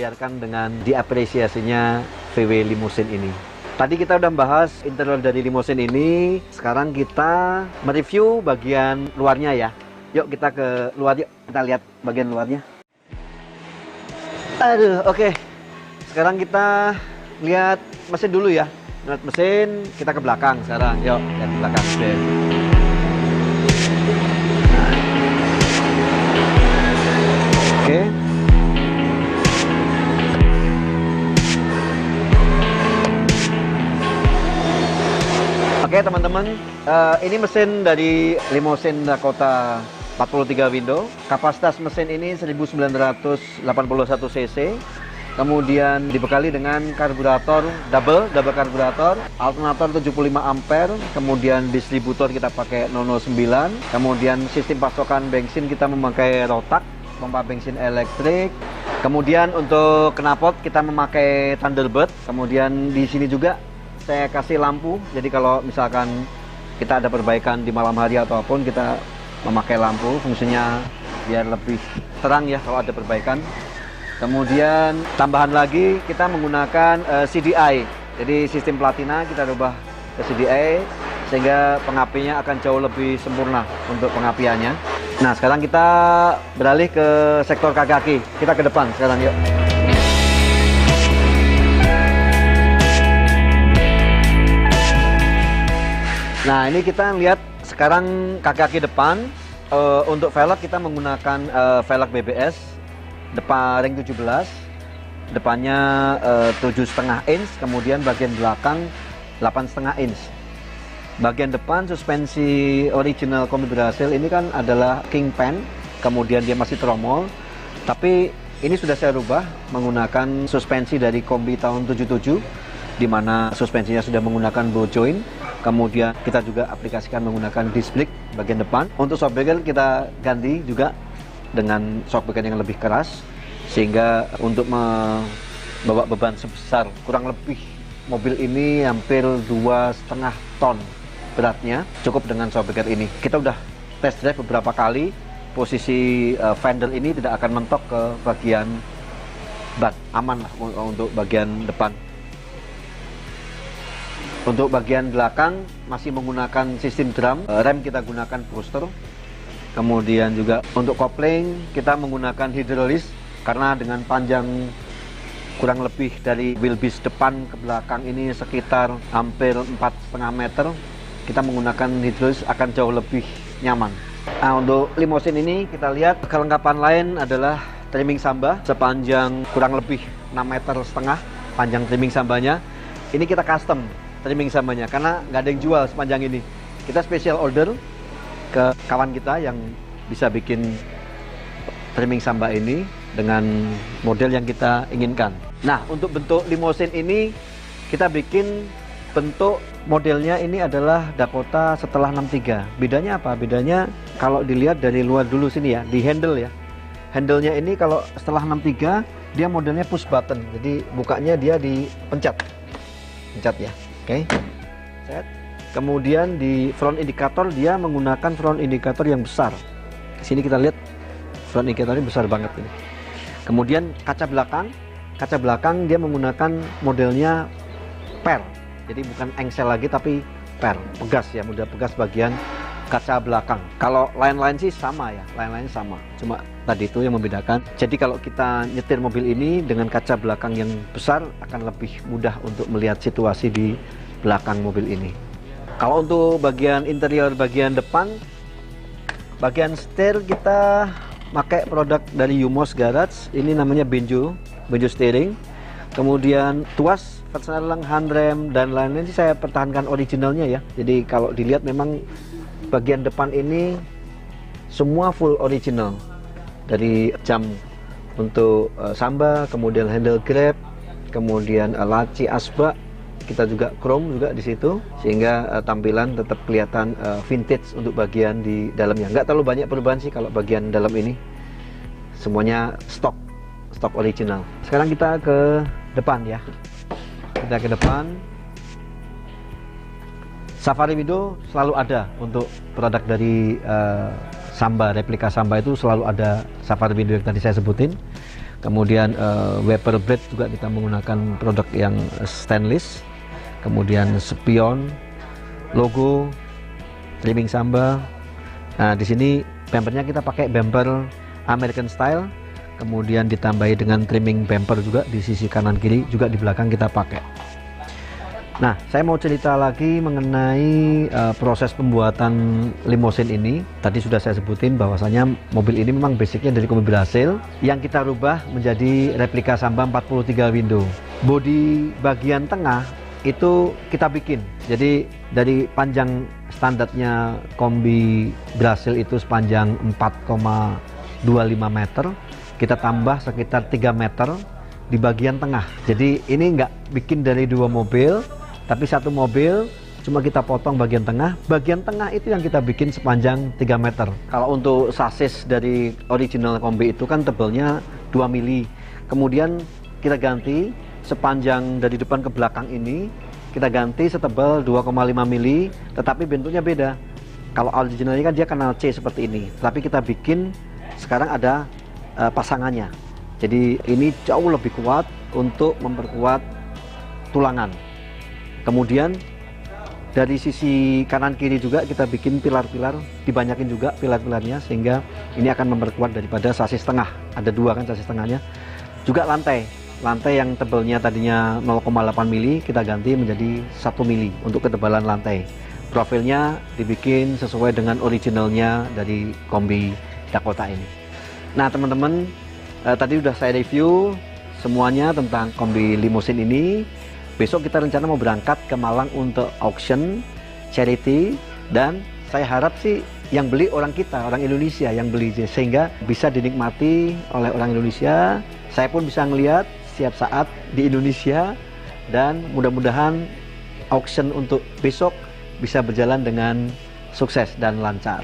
terbayarkan dengan diapresiasinya VW Limousine ini. Tadi kita udah bahas interior dari Limousine ini, sekarang kita mereview bagian luarnya ya. Yuk kita ke luar yuk, kita lihat bagian luarnya. Aduh, oke. Sekarang kita lihat mesin dulu ya. Lihat mesin, kita ke belakang sekarang. Yuk, lihat ke belakang mesin. Oke. Oke teman-teman, ini mesin dari Limousine Dakota 43 window. Kapasitas mesin ini 1981 cc. Kemudian dibekali dengan karburator double karburator, alternator 75 ampere, kemudian distributor kita pakai 009, kemudian sistem pasokan bensin kita memakai Rotax, pompa bensin elektrik. Kemudian untuk knalpot kita memakai Thunderbird. Kemudian di sini juga saya kasih lampu. Jadi kalau misalkan kita ada perbaikan di malam hari ataupun kita memakai lampu, fungsinya biar lebih terang ya kalau ada perbaikan. Kemudian tambahan lagi kita menggunakan CDI. Jadi sistem platina kita rubah ke CDI sehingga pengapiannya akan jauh lebih sempurna untuk pengapiannya. Nah, sekarang kita beralih ke sektor kaki. Kita ke depan sekarang yuk. Nah, ini kita lihat sekarang kaki depan. Untuk velg kita menggunakan velg BBS depan ring 17, depannya 7,5 inch, kemudian bagian belakang 8,5 inch. Bagian depan suspensi original kombi berhasil ini kan adalah Kingpan, kemudian dia masih tromol, tapi ini sudah saya rubah menggunakan suspensi dari kombi tahun 77, di mana suspensinya sudah menggunakan ball joint. Kemudian kita juga aplikasikan menggunakan disc brake bagian depan. Untuk shock breaker kita ganti juga dengan shock breaker yang lebih keras, sehingga untuk membawa beban sebesar kurang lebih mobil ini hampir 2,5 ton beratnya, cukup dengan shock breaker ini. Kita udah test drive beberapa kali, posisi fender ini tidak akan mentok ke bagian ban, aman lah untuk bagian depan. Untuk bagian belakang masih menggunakan sistem drum, rem kita gunakan Brewster. Kemudian juga untuk kopling kita menggunakan hidrolis, karena dengan panjang kurang lebih dari wheelbase depan ke belakang ini sekitar hampir 4,5 meter, kita menggunakan hidrolis akan jauh lebih nyaman. Nah, untuk Limousine ini kita lihat kelengkapan lain adalah trimming samba sepanjang kurang lebih 6,5 meter panjang trimming sambanya. Ini kita custom trimming sambanya karena nggak ada yang jual sepanjang ini. Kita special order ke kawan kita yang bisa bikin trimming samba ini dengan model yang kita inginkan. Nah, untuk bentuk Limousine ini kita bikin bentuk modelnya ini adalah Dakota setelah 63. Bedanya apa? Bedanya kalau dilihat dari luar dulu sini ya, di handle ya. Handle-nya ini kalau setelah 63 dia modelnya push button. Jadi bukanya dia dipencet. Pencet ya. Oke. Set. Kemudian di front indikator dia menggunakan front indikator yang besar. Di sini kita lihat front indikatornya besar banget ini. Kemudian kaca belakang dia menggunakan modelnya per. Jadi bukan engsel lagi tapi per, pegas ya, mudah pegas bagian kaca belakang. Kalau lain-lain sih sama ya, lain-lain sama. Cuma tadi itu yang membedakan. Jadi kalau kita nyetir mobil ini dengan kaca belakang yang besar akan lebih mudah untuk melihat situasi di belakang mobil ini. Kalau untuk bagian interior bagian depan, bagian setir kita pakai produk dari Yumos Garage. Ini namanya Benjo steering. Kemudian tuas, persneling, handrem dan lain-lain sih saya pertahankan originalnya ya. Jadi kalau dilihat memang bagian depan ini semua full original. Dari jam untuk samba, kemudian handle grab, kemudian laci asbak, kita juga chrome juga di situ, sehingga tampilan tetap kelihatan vintage untuk bagian di dalamnya. Nggak terlalu banyak perubahan sih kalau bagian dalam ini, semuanya stok original. Sekarang kita ke depan ya. Kita ke depan. Safari window selalu ada untuk produk dari Samba, replika Samba itu selalu ada Safari window yang tadi saya sebutin. Kemudian wiper blade juga kita menggunakan produk yang stainless. Kemudian spion, logo, trimming samba. Nah, di sini bumpernya kita pakai bumper American style. Kemudian ditambahi dengan trimming bumper juga di sisi kanan kiri, juga di belakang kita pakai. Nah, saya mau cerita lagi mengenai proses pembuatan limousine ini. Tadi sudah saya sebutin bahwasanya mobil ini memang basicnya dari kombi berhasil yang kita rubah menjadi replika Samba 43 window. Bodi bagian tengah itu kita bikin. Jadi dari panjang standarnya kombi berhasil itu sepanjang 4,25 meter, kita tambah sekitar 3 meter di bagian tengah. Jadi ini nggak bikin dari dua mobil, tapi satu mobil cuma kita potong bagian tengah. Bagian tengah itu yang kita bikin sepanjang 3 meter. Kalau untuk sasis dari original kombi itu kan tebelnya 2 mili. Kemudian kita ganti sepanjang dari depan ke belakang ini, kita ganti setebal 2,5 mili, tetapi bentuknya beda. Kalau originalnya kan dia kanal C seperti ini, tapi kita bikin sekarang ada pasangannya. Jadi ini jauh lebih kuat untuk memperkuat tulangan. Kemudian dari sisi kanan kiri juga kita bikin pilar-pilar, dibanyakin juga pilar-pilarnya sehingga ini akan memperkuat daripada sasis tengah. Ada dua kan sasis tengahnya. Juga lantai yang tebelnya tadinya 0,8 mili kita ganti menjadi 1 mili untuk ketebalan lantai. Profilnya dibikin sesuai dengan originalnya dari kombi Dakota ini. Nah teman-teman, tadi udah saya review semuanya tentang kombi limousine ini. Besok kita rencana mau berangkat ke Malang untuk auction, charity, dan saya harap sih yang beli orang kita, orang Indonesia yang beli, sehingga bisa dinikmati oleh orang Indonesia. Saya pun bisa ngelihat setiap saat di Indonesia, dan mudah-mudahan auction untuk besok bisa berjalan dengan sukses dan lancar.